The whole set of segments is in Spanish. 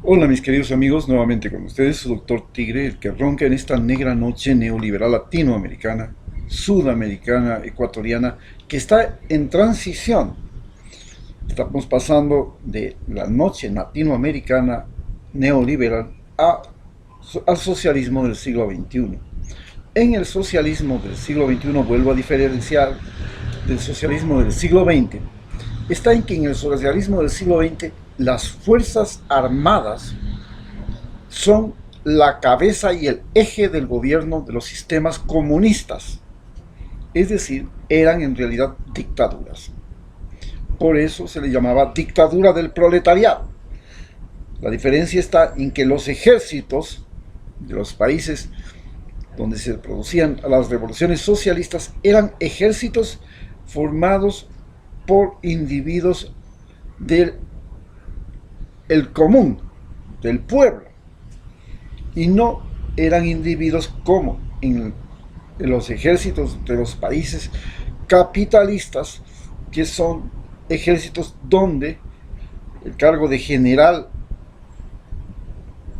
Hola mis queridos amigos, nuevamente con ustedes, su doctor Tigre, el que ronca en esta negra noche neoliberal latinoamericana, sudamericana, ecuatoriana, que está en transición. Estamos pasando de la noche latinoamericana neoliberal al socialismo del siglo XXI. En el socialismo del siglo XXI, vuelvo a diferenciar del socialismo del siglo XX, está en que en el socialismo del siglo XX las fuerzas armadas son la cabeza y el eje del gobierno de los sistemas comunistas. Es decir, eran en realidad dictaduras. Por eso se le llamaba dictadura del proletariado. La diferencia está en que los ejércitos de los países donde se producían las revoluciones socialistas eran ejércitos formados por individuos del común, del pueblo, y no eran individuos como en los ejércitos de los países capitalistas, que son ejércitos donde el cargo de general,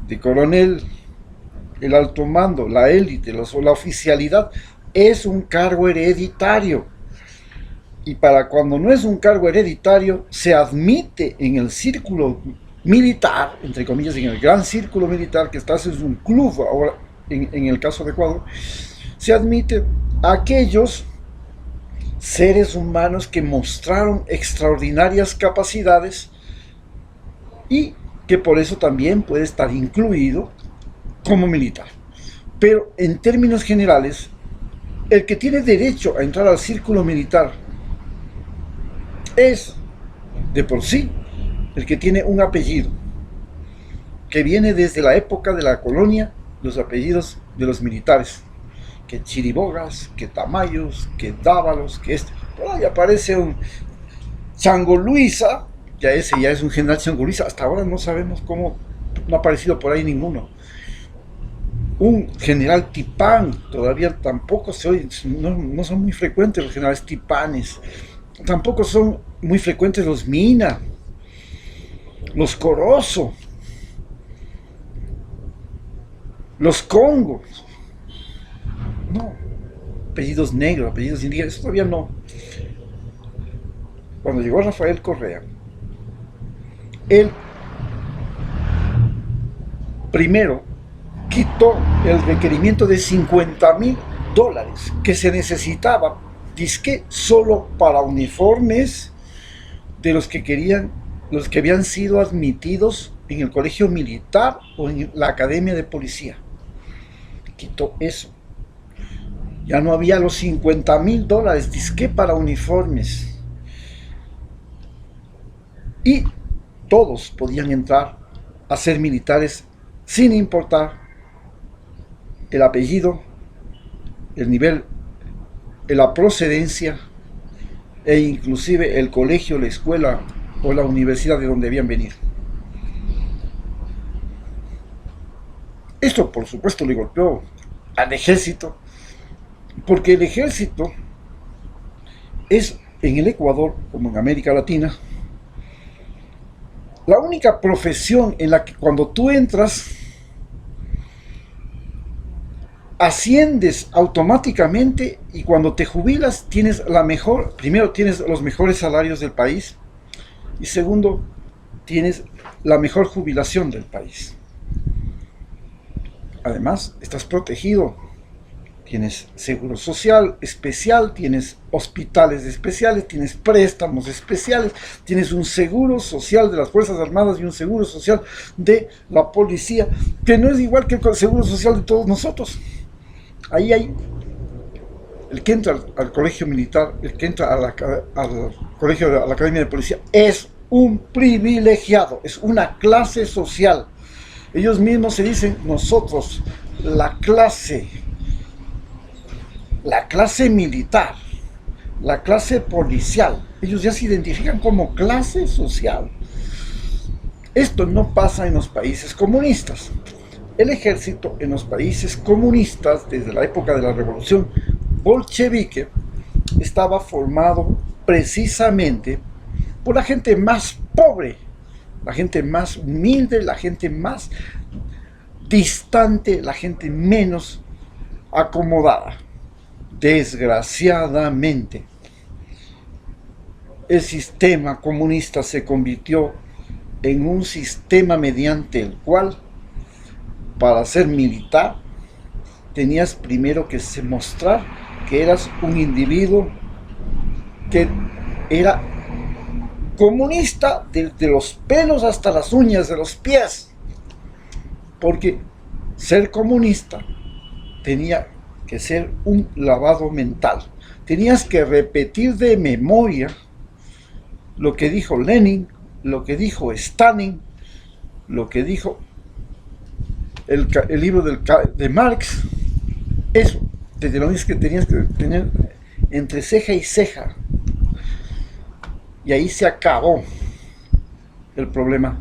de coronel, el alto mando, la élite, la oficialidad, es un cargo hereditario. Y para cuando no es un cargo hereditario, se admite en el círculo militar, entre comillas, en el gran círculo militar, que está, es un club ahora, en el caso de Ecuador, se admite a aquellos seres humanos que mostraron extraordinarias capacidades y que por eso también puede estar incluido como militar. Pero en términos generales, el que tiene derecho a entrar al círculo militar es, de por sí, el que tiene un apellido, que viene desde la época de la colonia, los apellidos de los militares, que Chiribogas, que Tamayos, que Dávalos, que este. Por ahí aparece un Chango Luisa, ese ya es un general Chango Luisa, hasta ahora no sabemos cómo, no ha aparecido por ahí ninguno. Un general Tipán, todavía tampoco se oye, no son muy frecuentes los generales Tipanes, tampoco son muy frecuentes los Mina, los Corozo, los Congos, no, apellidos negros, apellidos indígenas, todavía no. Cuando llegó Rafael Correa, él primero quitó el requerimiento de $50,000 que se necesitaba, disque solo para uniformes de los que querían, los que habían sido admitidos en el colegio militar o en la academia de policía. Quitó eso. Ya no había los $50,000, disque para uniformes. Y todos podían entrar a ser militares sin importar el apellido, el nivel, la procedencia e inclusive el colegio, la escuela o la universidad de donde habían venido. Esto por supuesto le golpeó al ejército, porque el ejército es en el Ecuador, como en América Latina, la única profesión en la que cuando tú entras asciendes automáticamente, y cuando te jubilas tienes primero tienes los mejores salarios del país, y segundo, tienes la mejor jubilación del país. Además, estás protegido, tienes seguro social especial, tienes hospitales especiales, tienes préstamos especiales, tienes un seguro social de las Fuerzas Armadas y un seguro social de la policía, que no es igual que el seguro social de todos nosotros. Ahí hay el que entra al colegio militar, el que entra al colegio, a la academia de policía, es un privilegiado, es una clase social. Ellos mismos se dicen, nosotros, la clase militar, la clase policial, ellos ya se identifican como clase social. Esto no pasa en los países comunistas. El ejército en los países comunistas, desde la época de la revolución bolchevique, estaba formado precisamente por la gente más pobre la gente más humilde, la gente más distante, la gente menos acomodada. Desgraciadamente, el sistema comunista se convirtió en un sistema mediante el cual, para ser militar, tenías primero que mostrar que eras un individuo que era comunista desde los pelos hasta las uñas de los pies, porque ser comunista tenía que ser un lavado mental. Tenías que repetir de memoria lo que dijo Lenin, lo que dijo Stalin, lo que dijo el libro de Marx. Eso, desde lo mismo que tenías que tener entre ceja y ceja. Y ahí se acabó el problema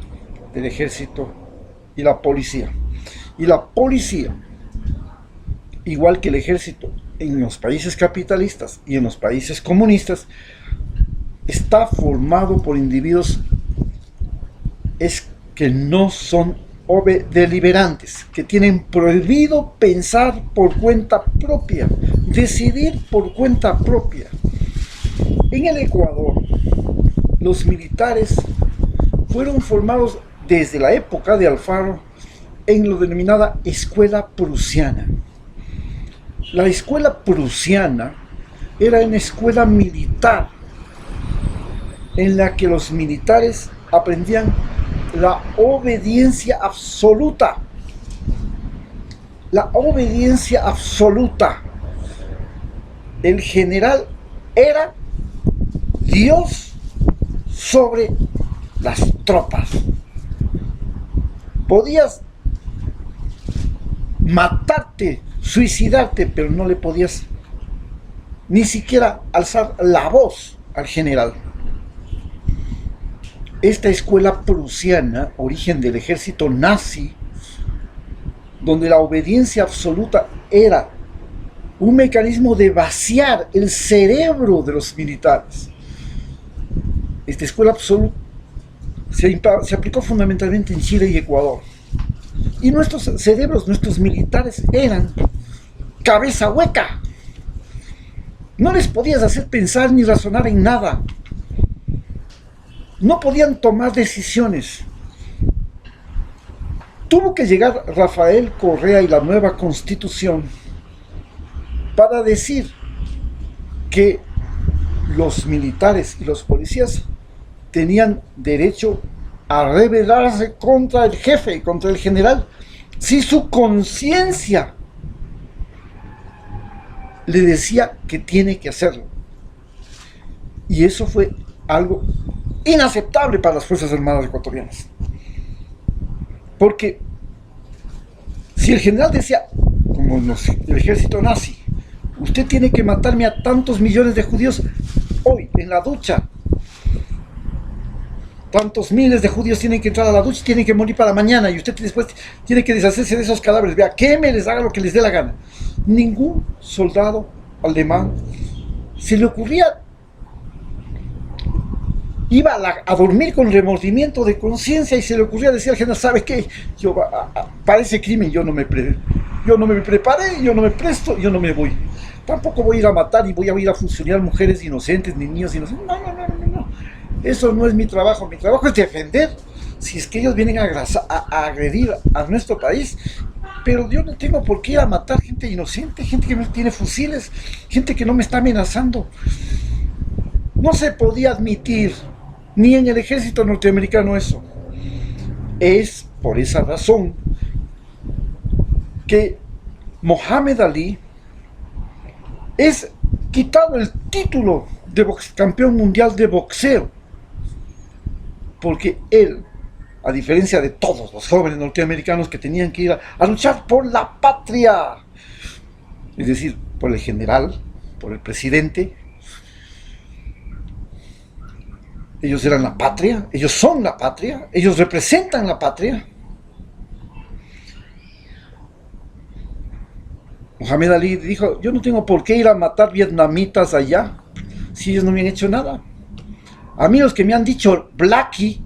del ejército y la policía. Y la policía, igual que el ejército en los países capitalistas y en los países comunistas, está formado por individuos que no son deliberantes, que tienen prohibido pensar por cuenta propia, decidir por cuenta propia. En el Ecuador, los militares fueron formados desde la época de Alfaro en lo denominada escuela prusiana. La escuela prusiana era una escuela militar en la que los militares aprendían la obediencia absoluta. La obediencia absoluta. El general era Dios sobre las tropas. Podías matarte, suicidarte, pero no le podías ni siquiera alzar la voz al general. Esta escuela prusiana, origen del ejército nazi, donde la obediencia absoluta era un mecanismo de vaciar el cerebro de los militares. Esta escuela absoluta se aplicó fundamentalmente en Chile y Ecuador. Y nuestros cerebros, nuestros militares eran cabeza hueca. No les podías hacer pensar ni razonar en nada. No podían tomar decisiones. Tuvo que llegar Rafael Correa y la nueva Constitución para decir que los militares y los policías tenían derecho a rebelarse contra el jefe, contra el general, si su conciencia le decía que tiene que hacerlo. Y eso fue algo inaceptable para las Fuerzas Armadas ecuatorianas. Porque si el general decía, como el ejército nazi, usted tiene que matarme a tantos millones de judíos hoy, en la ducha, tantos miles de judíos tienen que entrar a la ducha y tienen que morir para mañana, y usted después tiene que deshacerse de esos cadáveres, vea, quémeles, haga lo que les dé la gana. Ningún soldado alemán se le ocurría, iba a dormir con remordimiento de conciencia y se le ocurría decir al general, ¿sabe qué? Yo, para ese crimen yo no me preparé, yo no me presto, yo no me voy. Tampoco voy a ir a matar y voy a ir a fusilar mujeres inocentes ni niños inocentes. No. Eso no es mi trabajo. Mi trabajo es defender si es que ellos vienen a agredir a nuestro país. Pero yo no tengo por qué ir a matar gente inocente, gente que no tiene fusiles, gente que no me está amenazando. No se podía admitir ni en el ejército norteamericano eso. Es por esa razón que Mohamed Ali es quitado el título de campeón mundial de boxeo, porque él, a diferencia de todos los jóvenes norteamericanos que tenían que ir a luchar por la patria, es decir, por el general, por el presidente, ellos eran la patria, ellos son la patria, ellos representan la patria. Mohamed Ali dijo, yo no tengo por qué ir a matar vietnamitas allá, si ellos no me han hecho nada. A mí los que me han dicho Blackie,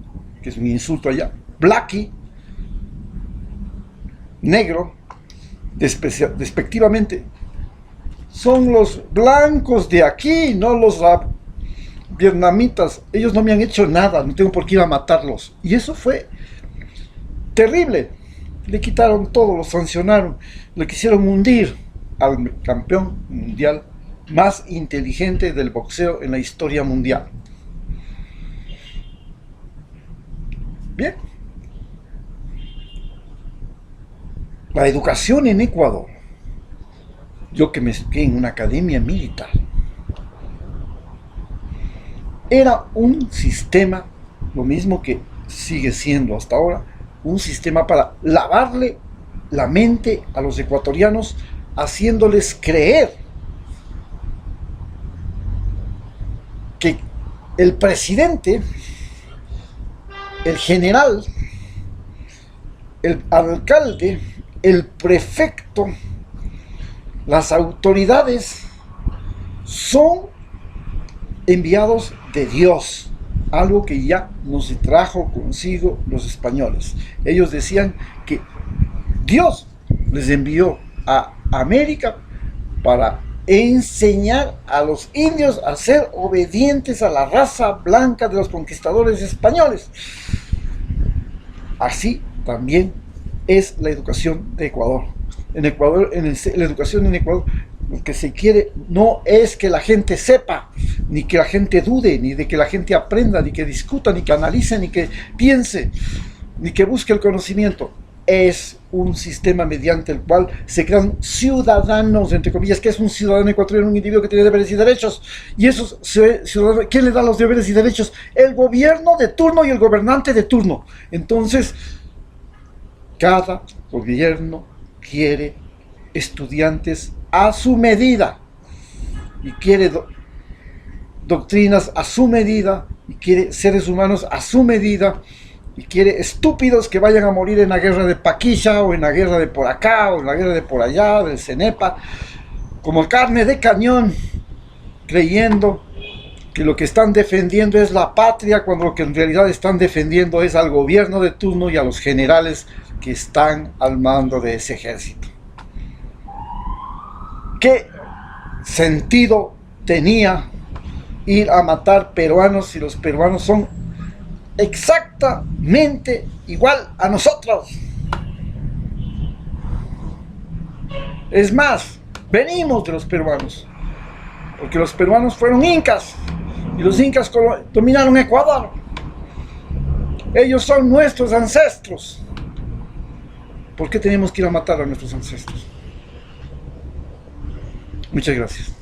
que es un insulto allá, blackie, negro, despectivamente, son los blancos de aquí, no los vietnamitas. Ellos no me han hecho nada, no tengo por qué ir a matarlos. Y eso fue terrible. Le quitaron todo, lo sancionaron, le quisieron hundir al campeón mundial más inteligente del boxeo en la historia mundial. Bien. La educación en Ecuador, yo que me eduqué en una academia militar, era un sistema, lo mismo que sigue siendo hasta ahora, un sistema para lavarle la mente a los ecuatorianos, haciéndoles creer que el presidente, el general, el alcalde, el prefecto, las autoridades son enviados de Dios, algo que ya nos trajo consigo los españoles. Ellos decían que Dios les envió a América para enseñar a los indios a ser obedientes a la raza blanca de los conquistadores españoles. Así también es la educación de Ecuador. En Ecuador, la educación en Ecuador, lo que se quiere no es que la gente sepa, ni que la gente dude, ni de que la gente aprenda, ni que discuta, ni que analice, ni que piense, ni que busque el conocimiento. Es un sistema mediante el cual se crean ciudadanos, entre comillas. ¿Qué es un ciudadano ecuatoriano? Un individuo que tiene deberes y derechos. Y esos ciudadanos, ¿quién le da los deberes y derechos? El gobierno de turno y el gobernante de turno. Entonces, cada gobierno quiere estudiantes a su medida y quiere doctrinas a su medida y quiere seres humanos a su medida y quiere estúpidos que vayan a morir en la guerra de Paquisha o en la guerra de por acá o en la guerra de por allá, del Cenepa, como carne de cañón, creyendo que lo que están defendiendo es la patria, cuando lo que en realidad están defendiendo es al gobierno de turno y a los generales que están al mando de ese ejército. ¿Qué sentido tenía ir a matar peruanos si los peruanos son exactamente igual a nosotros? Es más, venimos de los peruanos, porque los peruanos fueron incas y los incas dominaron Ecuador. Ellos son nuestros ancestros. ¿Por qué tenemos que ir a matar a nuestros ancestros? Muchas gracias.